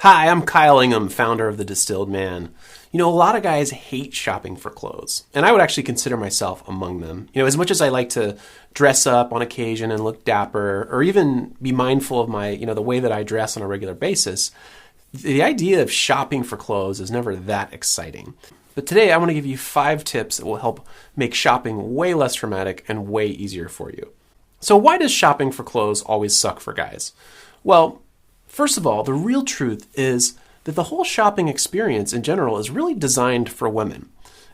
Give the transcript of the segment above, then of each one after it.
Hi, I'm Kyle Ingham, founder of the Distilled Man. You know, a lot of guys hate shopping for clothes, and I would actually consider myself among them. You know, as much as I like to dress up on occasion and look dapper, or even be mindful of my, the way that I dress on a regular basis, the idea of shopping for clothes is never that exciting. But today I want to give you 5 tips that will help make shopping way less traumatic and way easier for you. So why does shopping for clothes always suck for guys? Well, first of all, the real truth is that the whole shopping experience in general is really designed for women.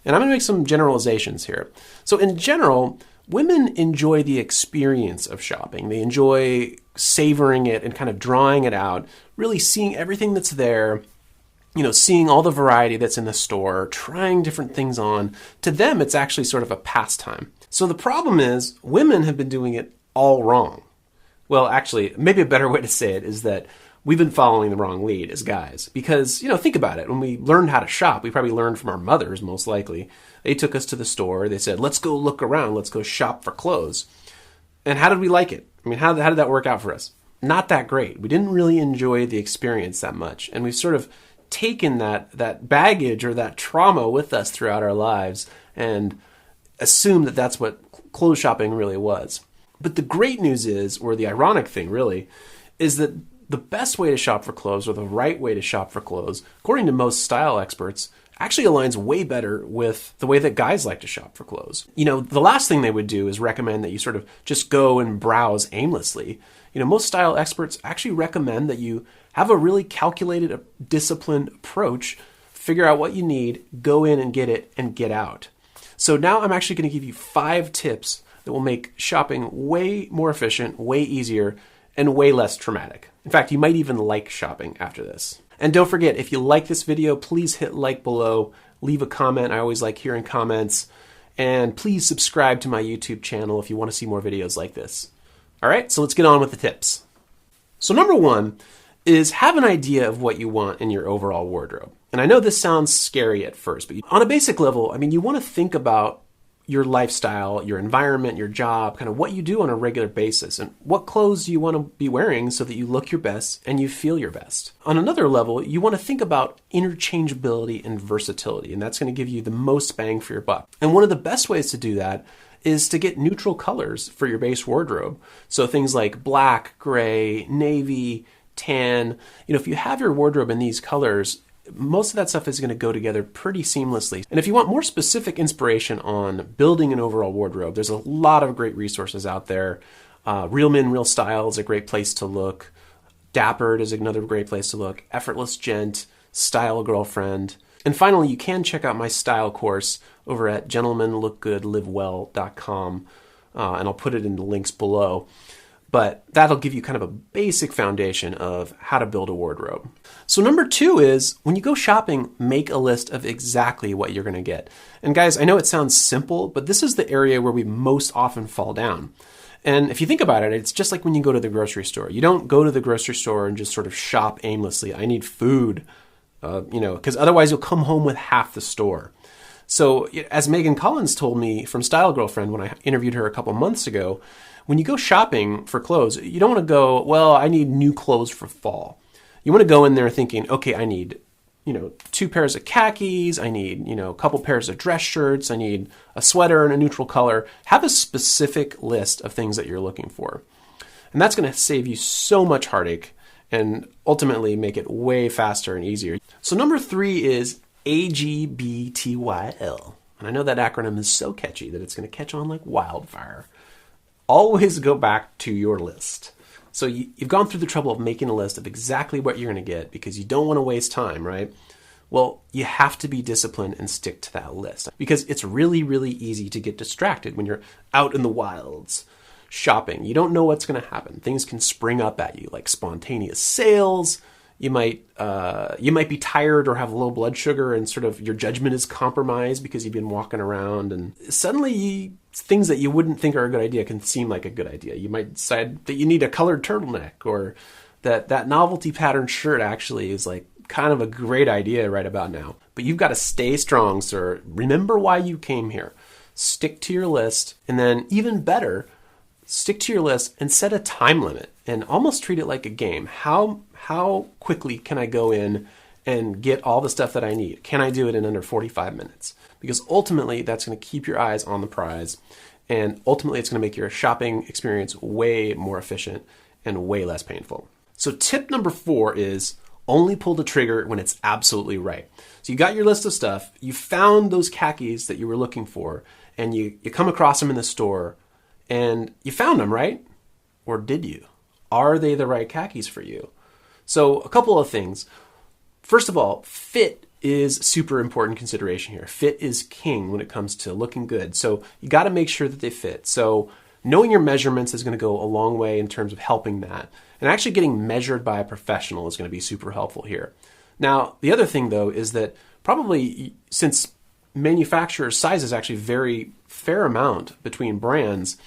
And I'm going to make some generalizations here. So in general, women enjoy the experience of shopping. They enjoy savoring it and kind of drawing it out, really seeing everything that's there, seeing all the variety that's in the store, trying different things on. To them, it's actually sort of a pastime. So the problem is women have been doing it all wrong. Well, actually, maybe a better way to say it is that we've been following the wrong lead as guys. Because, think about it. When we learned how to shop, we probably learned from our mothers, most likely. They took us to the store. They said, let's go look around. Let's go shop for clothes. And how did we like it? I mean, how did that work out for us? Not that great. We didn't really enjoy the experience that much. And we've sort of taken that baggage or that trauma with us throughout our lives and assumed that that's what clothes shopping really was. But the great news is, or the ironic thing really, is that the best way to shop for clothes, or the right way to shop for clothes, according to most style experts, actually aligns way better with the way that guys like to shop for clothes. The last thing they would do is recommend that you sort of just go and browse aimlessly. Most style experts actually recommend that you have a really calculated, disciplined approach, figure out what you need, go in and get it, and get out. So now I'm actually going to give you 5 tips that will make shopping way more efficient, way easier, and way less traumatic. In fact, you might even like shopping after this. And don't forget, if you like this video, please hit like below, leave a comment. I always like hearing comments. And please subscribe to my YouTube channel if you want to see more videos like this. All right, so let's get on with the tips. So number 1 is have an idea of what you want in your overall wardrobe. And I know this sounds scary at first, but on a basic level, you want to think about your lifestyle, your environment, your job, kind of what you do on a regular basis, and what clothes you want to be wearing so that you look your best and you feel your best. On another level, you want to think about interchangeability and versatility, and that's going to give you the most bang for your buck. And one of the best ways to do that is to get neutral colors for your base wardrobe. So things like black, gray, navy, tan. If you have your wardrobe in these colors, most of that stuff is going to go together pretty seamlessly. And if you want more specific inspiration on building an overall wardrobe, there's a lot of great resources out there. Real Men, Real Style is a great place to look. Dappered is another great place to look. Effortless Gent, Style Girlfriend. And finally, you can check out my style course over at gentlemanlookgoodlivewell.com. And I'll put it in the links below. But that'll give you kind of a basic foundation of how to build a wardrobe. So number 2 is, when you go shopping, make a list of exactly what you're going to get. And guys, I know it sounds simple, but this is the area where we most often fall down. And if you think about it, it's just like when you go to the grocery store. You don't go to the grocery store and just sort of shop aimlessly. I need food, because otherwise you'll come home with half the store. So as Megan Collins told me from Style Girlfriend when I interviewed her a couple months ago, when you go shopping for clothes, you don't want to go, well, I need new clothes for fall. You want to go in there thinking, okay, I need, 2 pairs of khakis. I need, a couple pairs of dress shirts. I need a sweater in a neutral color. Have a specific list of things that you're looking for. And that's going to save you so much heartache and ultimately make it way faster and easier. So number 3 is AGBTYL. And I know that acronym is so catchy that it's going to catch on like wildfire. Always go back to your list. So you've gone through the trouble of making a list of exactly what you're going to get because you don't want to waste time, right? Well, you have to be disciplined and stick to that list because it's really, really easy to get distracted when you're out in the wilds shopping. You don't know what's going to happen. Things can spring up at you like spontaneous sales. You might be tired or have low blood sugar and sort of your judgment is compromised because you've been walking around and suddenly things that you wouldn't think are a good idea can seem like a good idea. You might decide that you need a colored turtleneck or that novelty pattern shirt actually is like kind of a great idea right about now. But you've got to stay strong, sir. Remember why you came here. Stick to your list, and then even better, stick to your list and set a time limit and almost treat it like a game. How quickly can I go in and get all the stuff that I need? Can I do it in under 45 minutes? Because ultimately, that's going to keep your eyes on the prize, and ultimately, it's going to make your shopping experience way more efficient and way less painful. So tip number 4 is only pull the trigger when it's absolutely right. So you got your list of stuff, you found those khakis that you were looking for, and you come across them in the store, and you found them, right? Or did you? Are they the right khakis for you? So a couple of things. First of all, fit is super important consideration here. Fit is king when it comes to looking good. So you got to make sure that they fit. So knowing your measurements is going to go a long way in terms of helping that. And actually getting measured by a professional is going to be super helpful here. Now, the other thing though is that probably since manufacturers' sizes actually vary fair amount between brands,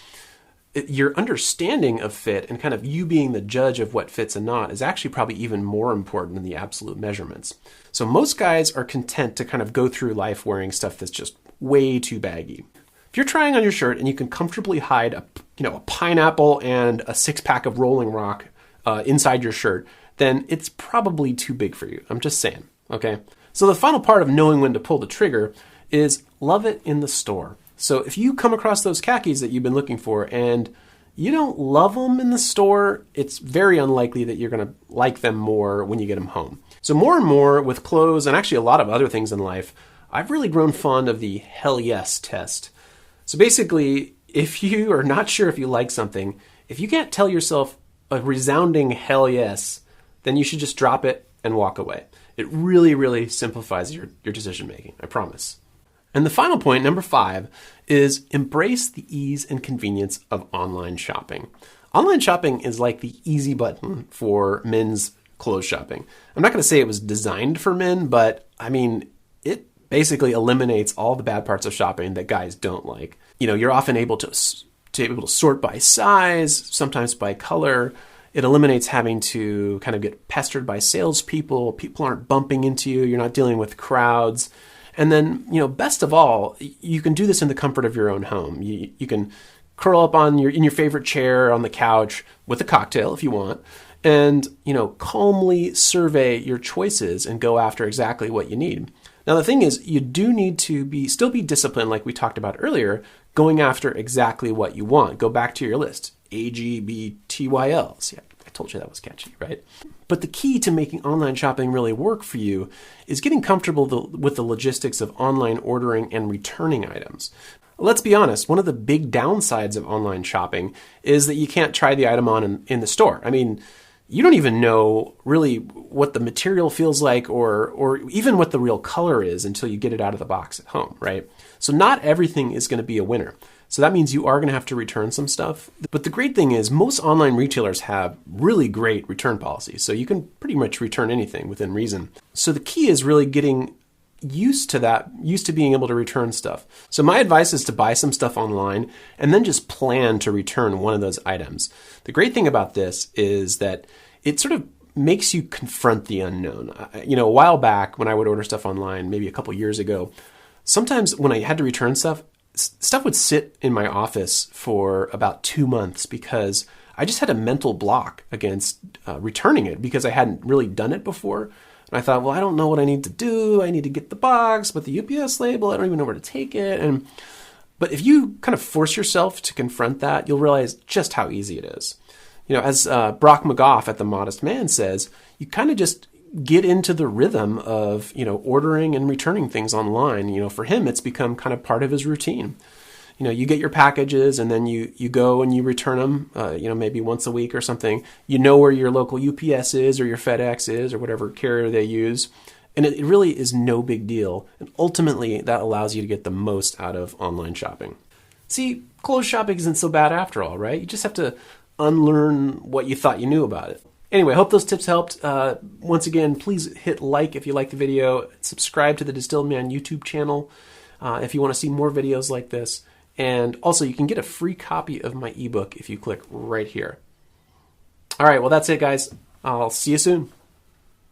your understanding of fit and kind of you being the judge of what fits and not is actually probably even more important than the absolute measurements. So most guys are content to kind of go through life wearing stuff that's just way too baggy. If you're trying on your shirt and you can comfortably hide a pineapple and a 6-pack of Rolling Rock inside your shirt, then it's probably too big for you. I'm just saying, okay? So the final part of knowing when to pull the trigger is love it in the store. So if you come across those khakis that you've been looking for and you don't love them in the store, it's very unlikely that you're going to like them more when you get them home. So more and more with clothes and actually a lot of other things in life, I've really grown fond of the hell yes test. So basically, if you are not sure if you like something, if you can't tell yourself a resounding hell yes, then you should just drop it and walk away. It really, really simplifies your decision making, I promise. And the final point, number 5, is embrace the ease and convenience of online shopping. Online shopping is like the easy button for men's clothes shopping. I'm not going to say it was designed for men, but I mean, it basically eliminates all the bad parts of shopping that guys don't like. You know, you're often able to sort by size, sometimes by color. It eliminates having to kind of get pestered by salespeople. People aren't bumping into you. You're not dealing with crowds. And then, best of all, you can do this in the comfort of your own home. You can curl up in your favorite chair on the couch with a cocktail if you want, and, calmly survey your choices and go after exactly what you need. Now, the thing is, you do need to still be disciplined, like we talked about earlier, going after exactly what you want. Go back to your list. AGBTYL. See, I told you that was catchy, right? But the key to making online shopping really work for you is getting comfortable with the logistics of online ordering and returning items. Let's be honest, one of the big downsides of online shopping is that you can't try the item on in the store. I mean, you don't even know really what the material feels like or even what the real color is until you get it out of the box at home, right? So not everything is going to be a winner. So that means you are going to have to return some stuff. But the great thing is most online retailers have really great return policies. So you can pretty much return anything within reason. So the key is really getting used to being able to return stuff. So my advice is to buy some stuff online and then just plan to return one of those items. The great thing about this is that it sort of makes you confront the unknown. A while back when I would order stuff online, maybe a couple years ago, sometimes when I had to return stuff would sit in my office for about 2 months because I just had a mental block against returning it because I hadn't really done it before. And I thought, well, I don't know what I need to do. I need to get the box, but the UPS label, I don't even know where to take it. But if you kind of force yourself to confront that, you'll realize just how easy it is. As Brock McGough at The Modest Man says, you kind of just get into the rhythm of, ordering and returning things online. For him, it's become kind of part of his routine. You get your packages and then you go and you return them, maybe once a week or something. You know where your local UPS is or your FedEx is or whatever carrier they use. And it really is no big deal. And ultimately, that allows you to get the most out of online shopping. See, clothes shopping isn't so bad after all, right? You just have to unlearn what you thought you knew about it. Anyway, I hope those tips helped. Once again, please hit like if you like the video. Subscribe to the Distilled Man YouTube channel if you want to see more videos like this. And also, you can get a free copy of my ebook if you click right here. All right, well, that's it, guys. I'll see you soon.